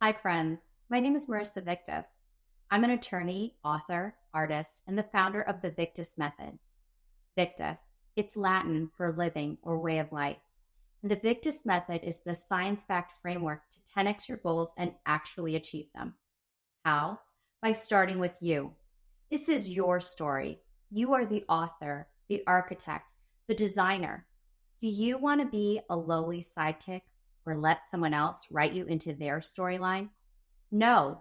Hi, friends. My name is Marissa Victus. I'm an attorney, author, artist, and the founder of the Victus method. Victus, it's Latin for living or way of life. And the Victus method is the science-backed framework to 10x your goals and actually achieve them. How? By starting with you. This is your story. You are the author, the architect, the designer. Do you want to be a lowly sidekick or let someone else write you into their storyline? No.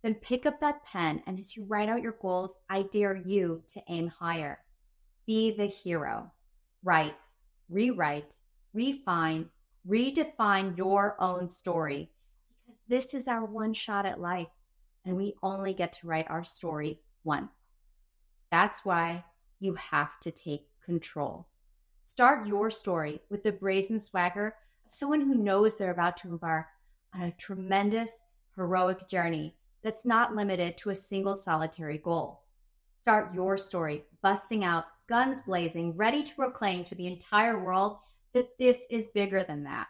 Then pick up that pen and as you write out your goals, I dare you to aim higher. Be the hero. Write, rewrite, refine, redefine your own story because this is our one shot at life and we only get to write our story once. That's why you have to take control. Start your story with the brazen swagger of someone who knows they're about to embark on a tremendous, heroic journey that's not limited to a single solitary goal. Start your story busting out, guns blazing, ready to proclaim to the entire world that this is bigger than that.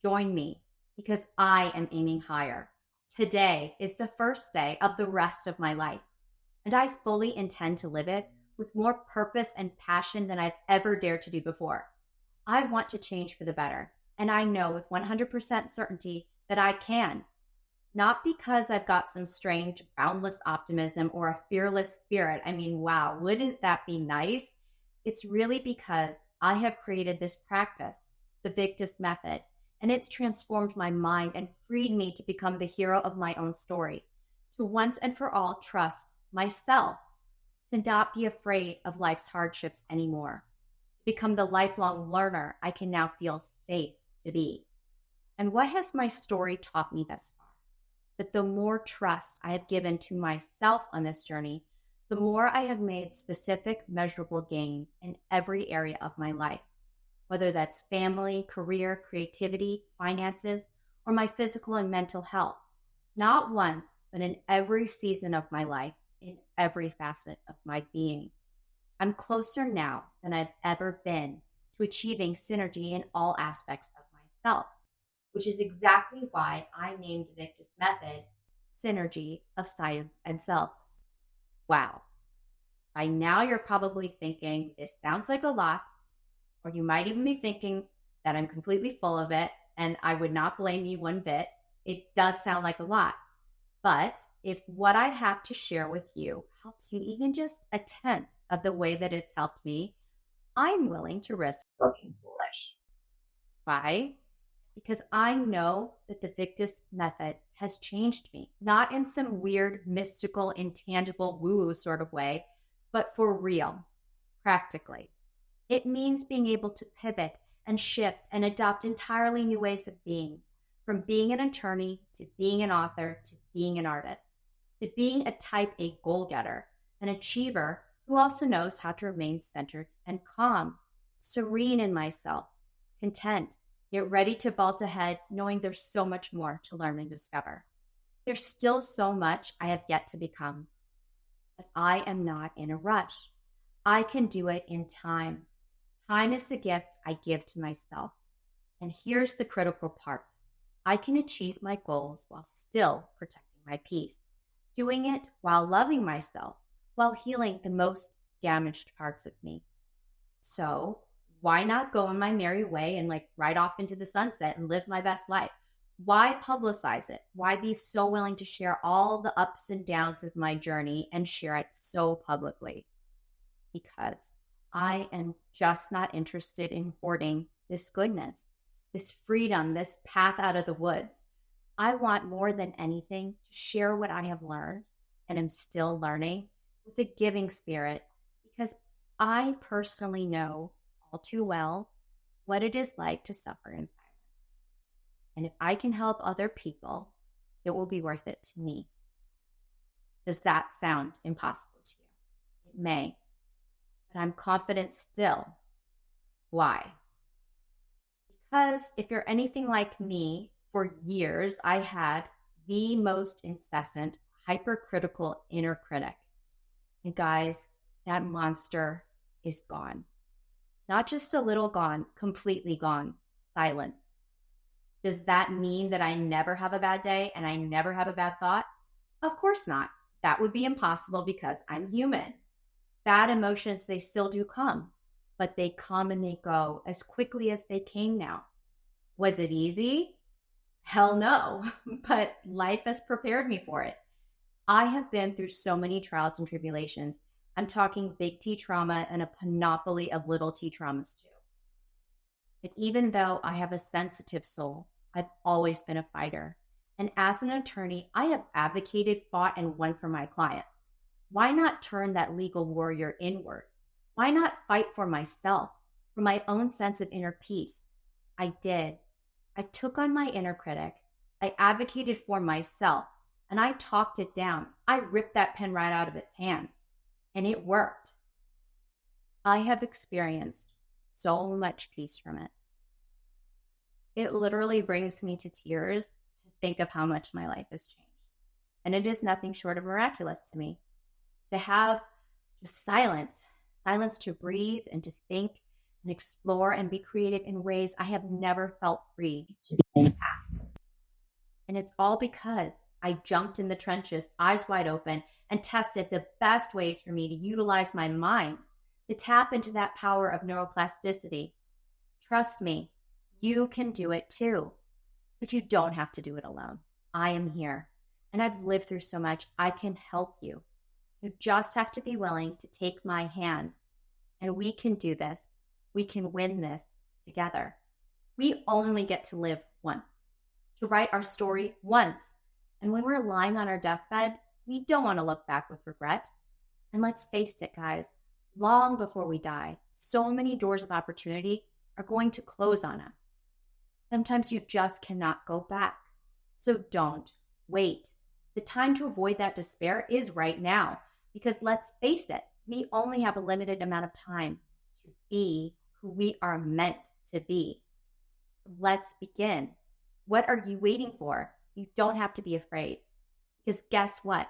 Join me because I am aiming higher. Today is the first day of the rest of my life, and I fully intend to live it with more purpose and passion than I've ever dared to do before. I want to change for the better, and I know with 100% certainty that I can. Not because I've got some strange, boundless optimism or a fearless spirit. I mean, wow, wouldn't that be nice? It's really because I have created this practice, the Victus method, and it's transformed my mind and freed me to become the hero of my own story, to once and for all trust myself, to not be afraid of life's hardships anymore, to become the lifelong learner I can now feel safe to be. And what has my story taught me thus far? That the more trust I have given to myself on this journey, the more I have made specific, measurable gains in every area of my life, whether that's family, career, creativity, finances, or my physical and mental health. Not once, but in every season of my life, in every facet of my being. I'm closer now than I've ever been to achieving synergy in all aspects of myself, which is exactly why I named the Victus method Synergy of Science and Self. Wow. By now you're probably thinking, this sounds like a lot, or you might even be thinking that I'm completely full of it, and I would not blame you one bit. It does sound like a lot. But if what I have to share with you helps you even just a tenth of the way that it's helped me, I'm willing to risk looking foolish. Why? Because I know that the Victus method has changed me, not in some weird, mystical, intangible, woo-woo sort of way, but for real, practically. It means being able to pivot and shift and adopt entirely new ways of being, from being an attorney to being an author to being an artist, to being a type A goal-getter, an achiever who also knows how to remain centered and calm, serene in myself, content, yet ready to vault ahead, knowing there's so much more to learn and discover. There's still so much I have yet to become, but I am not in a rush. I can do it in time. Time is the gift I give to myself. And here's the critical part. I can achieve my goals while still protecting my peace, doing it while loving myself, while healing the most damaged parts of me. So why not go on my merry way and ride off into the sunset and live my best life? Why publicize it? Why be so willing to share all the ups and downs of my journey and share it so publicly? Because I am just not interested in hoarding this goodness, this freedom, this path out of the woods. I want more than anything to share what I have learned and am still learning with a giving spirit because I personally know all too well what it is like to suffer in silence. And if I can help other people, it will be worth it to me. Does that sound impossible to you? It may, but I'm confident still. Why? Because if you're anything like me, for years I had the most incessant, hypercritical inner critic. And guys, that monster is gone. Not just a little gone, completely gone, silenced. Does that mean that I never have a bad day and I never have a bad thought? Of course not. That would be impossible because I'm human. Bad emotions, they still do come, but they come and they go as quickly as they came now. Was it easy? Hell no, but life has prepared me for it. I have been through so many trials and tribulations. I'm talking big T trauma and a panoply of little t traumas too. But even though I have a sensitive soul, I've always been a fighter. And as an attorney, I have advocated, fought, and won for my clients. Why not turn that legal warrior inward? Why not fight for myself, for my own sense of inner peace? I did. I took on my inner critic. I advocated for myself, and I talked it down. I ripped that pen right out of its hands, and it worked. I have experienced so much peace from it. It literally brings me to tears to think of how much my life has changed. And it is nothing short of miraculous to me. To have just silence to breathe and to think and explore and be creative in ways I have never felt free to be in the past. And it's all because I jumped in the trenches, eyes wide open, and tested the best ways for me to utilize my mind, to tap into that power of neuroplasticity. Trust me, you can do it too, but you don't have to do it alone. I am here, and I've lived through so much. I can help you. You just have to be willing to take my hand, and we can do this. We can win this together. We only get to live once, to write our story once. And when we're lying on our deathbed, we don't want to look back with regret. And let's face it, guys, long before we die, so many doors of opportunity are going to close on us. Sometimes you just cannot go back. So don't wait. The time to avoid that despair is right now, because let's face it, we only have a limited amount of time to be who we are meant to be. Let's begin. What are you waiting for? You don't have to be afraid, because guess what?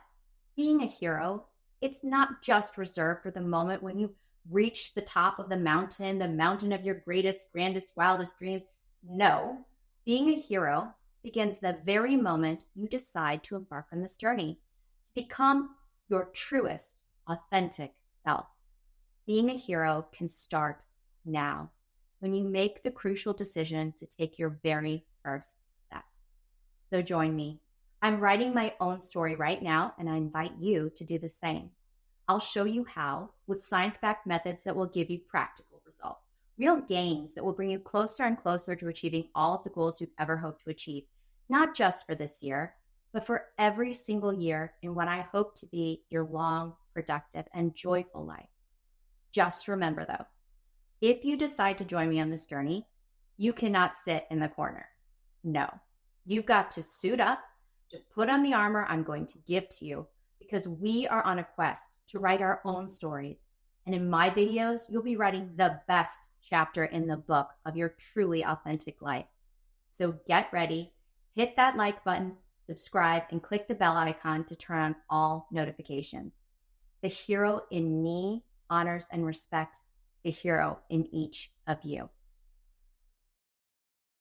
Being a hero, it's not just reserved for the moment when you reach the top of the mountain of your greatest, grandest, wildest dreams. No, being a hero begins the very moment you decide to embark on this journey, to become your truest, authentic self. Being a hero can start now, when you make the crucial decision to take your very first step. So join me. I'm writing my own story right now, and I invite you to do the same. I'll show you how, with science-backed methods that will give you practical results, real gains that will bring you closer and closer to achieving all of the goals you've ever hoped to achieve, not just for this year, but for every single year in what I hope to be your long, productive, and joyful life. Just remember, though, if you decide to join me on this journey, you cannot sit in the corner. No, you've got to suit up, to put on the armor I'm going to give to you, because we are on a quest to write our own stories. And in my videos, you'll be writing the best chapter in the book of your truly authentic life. So get ready, hit that like button, subscribe, and click the bell icon to turn on all notifications. The hero in me honors and respects the hero in each of you.